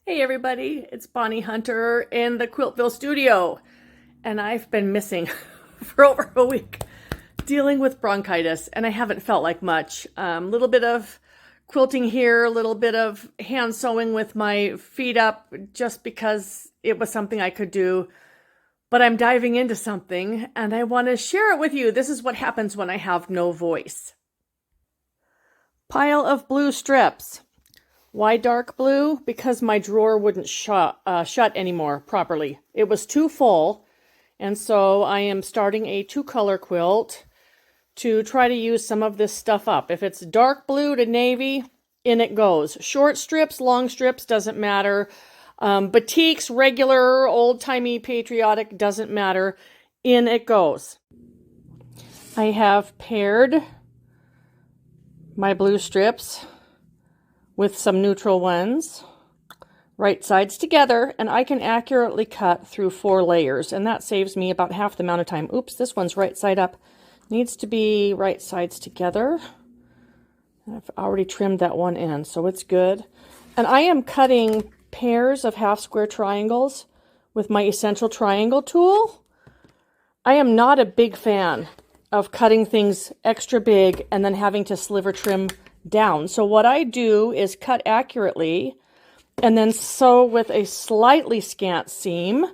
Hey everybody, it's Bonnie Hunter in the Quiltville studio, and I've been missing for over a week dealing with bronchitis, and I haven't felt like much. A little bit of quilting here, a little bit of hand sewing with my feet up just because it was something I could do, but I'm diving into something and I want to share it with you. This is what happens when I have no voice. Pile of blue strips. Why dark blue? Because my drawer wouldn't shut anymore properly. It was too full, and so I am starting a two-color quilt to try to use some of this stuff up. If it's dark blue to navy, in it goes. Short strips, long strips, doesn't matter. Batiks, regular, old-timey, patriotic, doesn't matter. In it goes. I have paired my blue strips with some neutral ones, right sides together, and I can accurately cut through 4 layers, and that saves me about half the amount of time. Oops, this one's right side up. Needs to be right sides together. I've already trimmed that one end, so it's good. And I am cutting pairs of half square triangles with my Essential Triangle tool. I am not a big fan of cutting things extra big and then having to sliver trim down. So what I do is cut accurately and then sew with a slightly scant seam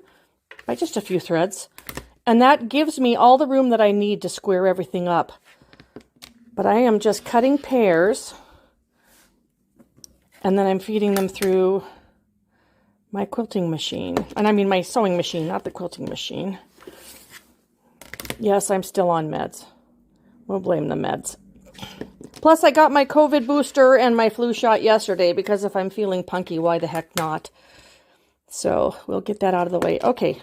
by just a few threads. And that gives me all the room that I need to square everything up. But I am just cutting pairs and then I'm feeding them through my quilting machine. And I mean my sewing machine, not the quilting machine. Yes, I'm still on meds. We'll blame the meds. Plus, I got my COVID booster and my flu shot yesterday because if I'm feeling punky, why the heck not? So we'll get that out of the way. Okay,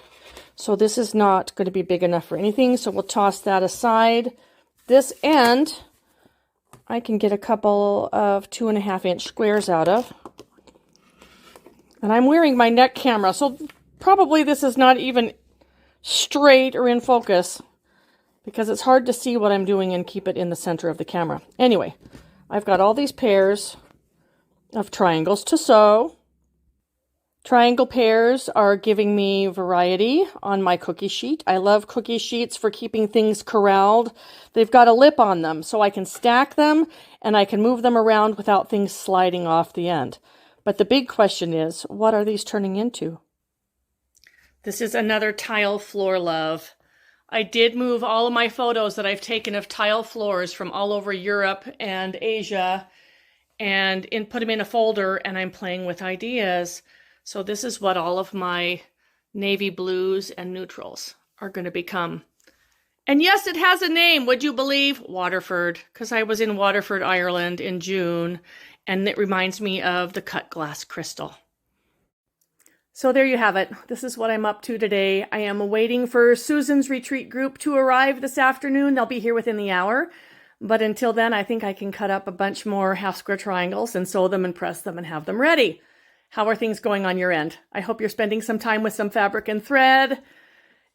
so this is not going to be big enough for anything, so we'll toss that aside. This end, I can get a couple of 2.5-inch squares out of. And I'm wearing my neck camera, so probably this is not even straight or in focus, because it's hard to see what I'm doing and keep it in the center of the camera. Anyway, I've got all these pairs of triangles to sew. Triangle pairs are giving me variety on my cookie sheet. I love cookie sheets for keeping things corralled. They've got a lip on them, so I can stack them and I can move them around without things sliding off the end. But the big question is, what are these turning into? This is another tile floor love. I did move all of my photos that I've taken of tile floors from all over Europe and Asia and put them in a folder, and I'm playing with ideas. So this is what all of my navy blues and neutrals are going to become. And yes, it has a name, would you believe? Waterford, because I was in Waterford, Ireland in June, and it reminds me of the cut glass crystal. So there you have it. This is what I'm up to today. I am waiting for Susan's retreat group to arrive this afternoon. They'll be here within the hour. But until then, I think I can cut up a bunch more half square triangles and sew them and press them and have them ready. How are things going on your end? I hope you're spending some time with some fabric and thread,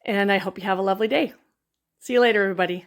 and I hope you have a lovely day. See you later, everybody.